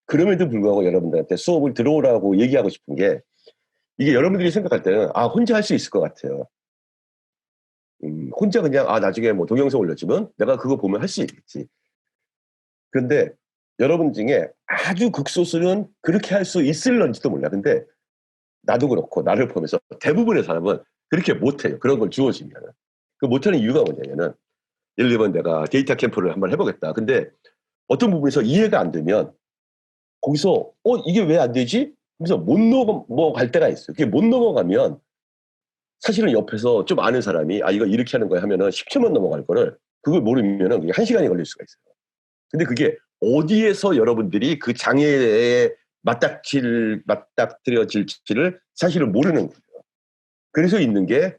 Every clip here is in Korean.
그럼에도 불구하고 여러분들한테 수업을 들어오라고 얘기하고 싶은 게 이게 여러분들이 생각할 때는 혼자 할 수 있을 것 같아요. 혼자 그냥 나중에 뭐 동영상 올렸지만 내가 그거 보면 할 수 있겠지. 그런데 여러분 중에 아주 극소수는 그렇게 할 수 있을런지도 몰라. 근데 나도 그렇고 나를 포함해서 대부분의 사람은 그렇게 못해요. 그런 걸 주어지면. 그 못하는 이유가 뭐냐면은 예를 들면 내가 데이터 캠프를 한번 해보겠다. 근데 어떤 부분에서 이해가 안 되면 거기서 이게 왜 안 되지? 그래서 못 넘어갈 때가 있어요. 그게 못 넘어가면 사실은 옆에서 좀 아는 사람이 이거 이렇게 하는 거야 하면은 10초만 넘어갈 거를 그걸 모르면은 그게 1시간이 걸릴 수가 있어요. 근데 그게 어디에서 여러분들이 그 장애에 맞닥뜨려질지를 사실은 모르는 거예요. 그래서 있는 게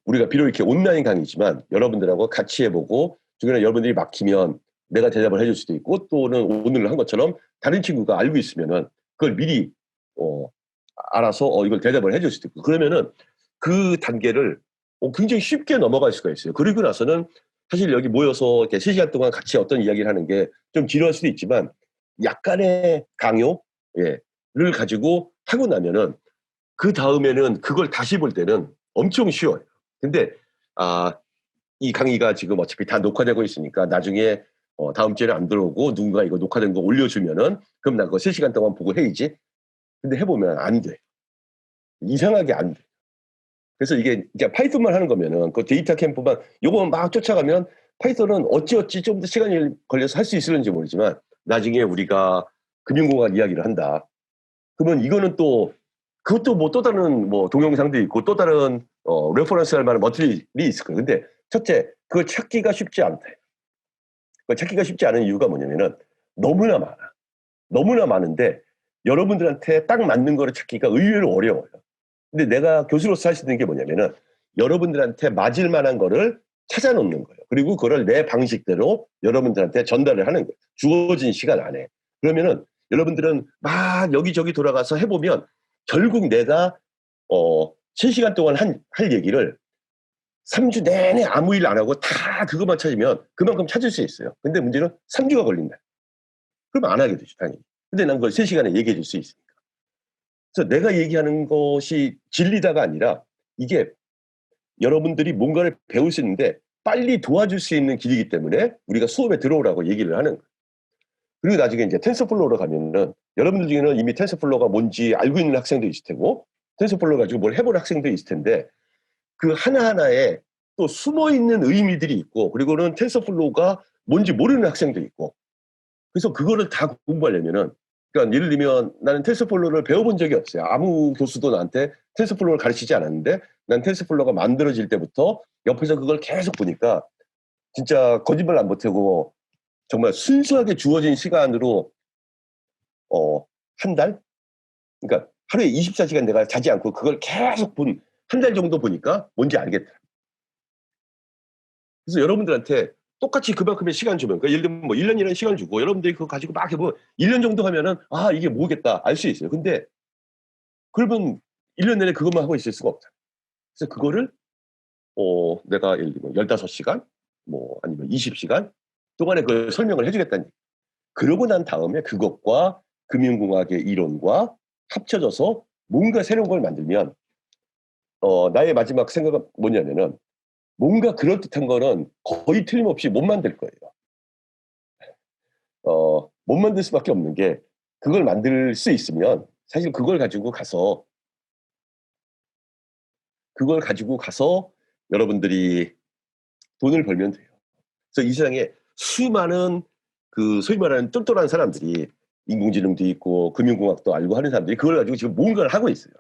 우리가 비록 이렇게 온라인 강의지만 여러분들하고 같이 해보고 중간에 여러분들이 막히면 내가 대답을 해줄 수도 있고 또는 오늘 한 것처럼 다른 친구가 알고 있으면은 그걸 미리 알아서 이걸 대답을 해줄 수도 있고 그러면은 그 단계를 굉장히 쉽게 넘어갈 수가 있어요. 그리고 나서는 사실 여기 모여서 이렇게 3시간 동안 같이 어떤 이야기를 하는 게 좀 지루할 수도 있지만 약간의 강요를 가지고 하고 나면은 그 다음에는 그걸 다시 볼 때는 엄청 쉬워요. 근데 이 강의가 지금 어차피 다 녹화되고 있으니까 나중에 다음 주에는 안 들어오고 누군가 이거 녹화된 거 올려주면은 그럼 나 그거 3시간 동안 보고 해야지. 근데 해보면 안 돼. 이상하게 안 돼. 그래서 이게 파이썬만 하는 거면은 그 데이터 캠프만 요거만 막 쫓아가면 파이썬은 어찌어찌 좀 더 시간이 걸려서 할 수 있을는지 모르지만 나중에 우리가 금융공학 이야기를 한다. 그러면 이거는 또 그것도 뭐 또 다른 뭐 동영상도 있고 또 다른 레퍼런스 할 만한 머티리얼이 있을 거예요. 근데 첫째 그걸 찾기가 쉽지 않다. 그걸 찾기가 쉽지 않은 이유가 뭐냐면은 너무나 많아. 너무나 많은데 여러분들한테 딱 맞는 거를 찾기가 의외로 어려워요. 근데 내가 교수로서 할 수 있는 게 뭐냐면은 여러분들한테 맞을 만한 거를 찾아놓는 거예요. 그리고 그걸 내 방식대로 여러분들한테 전달을 하는 거예요. 주어진 시간 안에. 그러면은 여러분들은 막 여기저기 돌아가서 해보면 결국 내가 3시간 동안 할 얘기를 3주 내내 아무 일 안 하고 다 그것만 찾으면 그만큼 찾을 수 있어요. 근데 문제는 3주가 걸린다. 그럼 안 하게 되죠, 당연히. 근데 난 그걸 3시간에 얘기해 줄 수 있으니까. 그래서 내가 얘기하는 것이 진리다가 아니라 이게 여러분들이 뭔가를 배울 수 있는데 빨리 도와줄 수 있는 길이기 때문에 우리가 수업에 들어오라고 얘기를 하는 거예요. 그리고 나중에 이제 텐서플로우로 가면은 여러분들 중에는 이미 텐서플로우가 뭔지 알고 있는 학생도 있을 테고 텐서플로우 가지고 뭘 해본 학생도 있을 텐데 그 하나하나에 또 숨어있는 의미들이 있고 그리고는 텐서플로우가 뭔지 모르는 학생도 있고 그래서 그거를 다 공부하려면은 그러니까 예를 들면 나는 텐서플로우를 배워본 적이 없어요. 아무 교수도 나한테 텐서플로우를 가르치지 않았는데 난 텐서플로우가 만들어질 때부터 옆에서 그걸 계속 보니까 진짜 거짓말 안 보태고 정말 순수하게 주어진 시간으로 한 달? 그러니까 하루에 24시간 내가 자지 않고 그걸 계속 한 달 정도 보니까 뭔지 알겠다. 그래서 여러분들한테 똑같이 그만큼의 시간 주면 그러니까 예를 들면 뭐 1년이라는 시간을 주고 여러분들이 그거 가지고 막 해보면 1년 정도 하면은 이게 뭐겠다 알 수 있어요. 근데 그러면 1년 내내 그것만 하고 있을 수가 없잖아요. 그래서 그거를 내가 예를 들면 15시간 뭐 아니면 20시간 동안에 그걸 설명을 해주겠다는 얘기. 그러고 난 다음에 그것과 금융공학의 이론과 합쳐져서 뭔가 새로운 걸 만들면 나의 마지막 생각은 뭐냐면은 뭔가 그럴듯한 거는 거의 틀림없이 못 만들 거예요. 못 만들 수밖에 없는 게 그걸 만들 수 있으면 사실 그걸 가지고 가서 여러분들이 돈을 벌면 돼요. 그래서 이 세상에 수많은 그 소위 말하는 똘똘한 사람들이 인공지능도 있고 금융공학도 알고 하는 사람들이 그걸 가지고 지금 뭔가를 하고 있어요.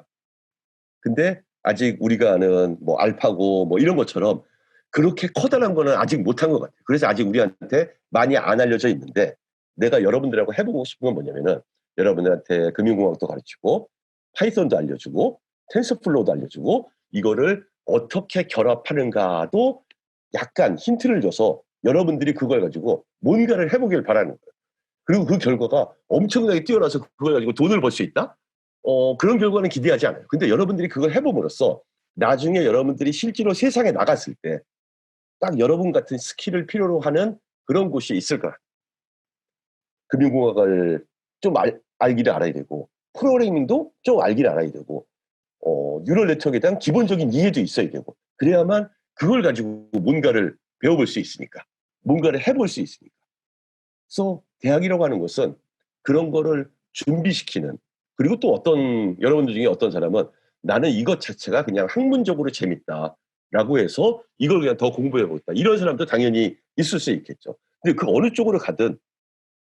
근데 아직 우리가 아는 뭐 알파고 뭐 이런 것처럼 그렇게 커다란 거는 아직 못한 것 같아요. 그래서 아직 우리한테 많이 안 알려져 있는데 내가 여러분들하고 해보고 싶은 건 뭐냐면은 여러분들한테 금융공학도 가르치고 파이썬도 알려주고 텐서플로우도 알려주고 이거를 어떻게 결합하는가도 약간 힌트를 줘서 여러분들이 그걸 가지고 뭔가를 해보길 바라는 거예요. 그리고 그 결과가 엄청나게 뛰어나서 그걸 가지고 돈을 벌 수 있다? 그런 결과는 기대하지 않아요. 근데 여러분들이 그걸 해봄으로써 나중에 여러분들이 실제로 세상에 나갔을 때 딱 여러분 같은 스킬을 필요로 하는 그런 곳이 있을 거야. 금융공학을 좀 알기를 알아야 되고 프로그래밍도 좀 알기를 알아야 되고 뉴럴 네트워크에 대한 기본적인 이해도 있어야 되고 그래야만 그걸 가지고 뭔가를 배워볼 수 있으니까 뭔가를 해볼 수 있으니까 그래서 대학이라고 하는 것은 그런 거를 준비시키는 그리고 또 여러분들 중에 어떤 사람은 나는 이것 자체가 그냥 학문적으로 재밌다라고 해서 이걸 그냥 더 공부해보겠다 이런 사람도 당연히 있을 수 있겠죠. 근데 그 어느 쪽으로 가든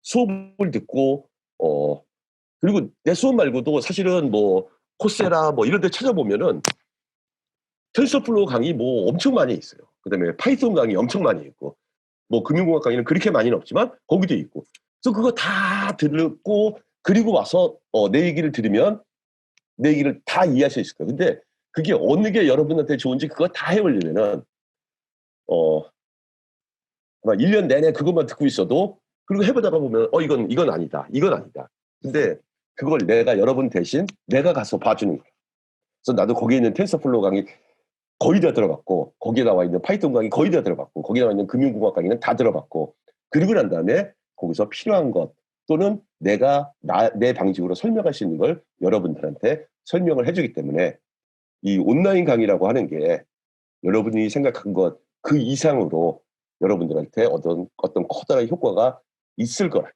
수업을 듣고 그리고 내 수업 말고도 사실은 뭐 코세라 뭐 이런 데 찾아보면은 텐서플로우 강의 뭐 엄청 많이 있어요. 그다음에 파이썬 강의 엄청 많이 있고 뭐 금융공학 강의는 그렇게 많이는 없지만 거기도 있고. 그래서 그거 다 듣고 그리고 와서 내 얘기를 들으면 내 얘기를 다 이해할 수 있을 거예요. 근데 그게 어느 게 여러분한테 좋은지 그거 다 해오려면은 어, 아마 1년 내내 그것만 듣고 있어도 그리고 해보다가 보면 이건 아니다. 이건 아니다. 근데 그걸 여러분 대신 내가 가서 봐주는 거예요. 그래서 나도 거기에 있는 텐서플로우 강의 거의 다 들어봤고 거기에 나와 있는 파이썬 강의 거의 다 들어봤고 거기에 나와 있는 금융공학 강의는 다 들어봤고 그리고 난 다음에 거기서 필요한 것 또는 내 방식으로 설명할 수 있는 걸 여러분들한테 설명을 해주기 때문에 이 온라인 강의라고 하는 게 여러분이 생각한 것 그 이상으로 여러분들한테 어떤 커다란 효과가 있을 거라